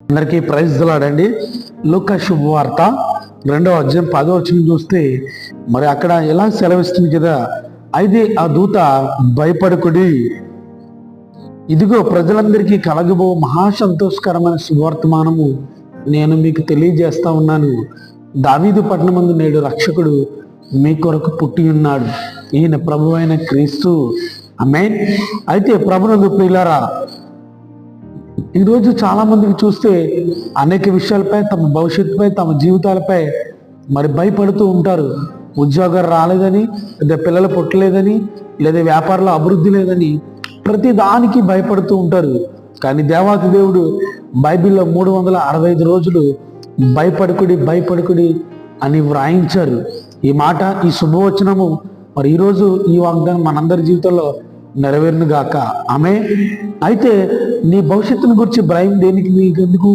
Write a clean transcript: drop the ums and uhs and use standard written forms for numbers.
అందరికీ ప్రైజ్ లాడండి. లూకా శుభవార్త 2వ అధ్యాయం 10వ వచనం చూస్తే మరి అక్కడ ఎలా సెలవిస్తుంది కదా, అయితే ఆ దూత భయపడకుడి, ఇదిగో ప్రజలందరికీ కలగబో మహా సంతోషకరమైన శుభవర్తమానము నేను మీకు తెలియజేస్తా ఉన్నాను. దావీదు పట్టణమందు నేడు రక్షకుడు మీ కొరకు పుట్టి ఉన్నాడు, ఈయన ప్రభు అయిన క్రీస్తు. ఆమేన్. అయితే ప్రభునందు ప్రియులారా, ఈరోజు చాలా మందికి చూస్తే అనేక విషయాలపై, తమ భవిష్యత్తుపై, తమ జీవితాలపై మరి భయపడుతూ ఉంటారు. ఉద్యోగాలు రాలేదని, లేదా పిల్లలు పుట్టలేదని, లేదా వ్యాపారంలో అభివృద్ధి లేదని ప్రతి దానికి భయపడుతూ ఉంటారు. కానీ దేవాతి దేవుడు బైబిల్లో 365 రోజులు భయపడకుడి భయపడకుడి అని వ్రాయించారు. ఈ మాట, ఈ శుభవచనము మరి ఈరోజు ఈ వాగ్దానం మనందరి జీవితంలో నెరవేరును గాక. ఆమె. అయితే నీ భవిష్యత్తును గురించి భయం దేనికి, నీకెందుకు?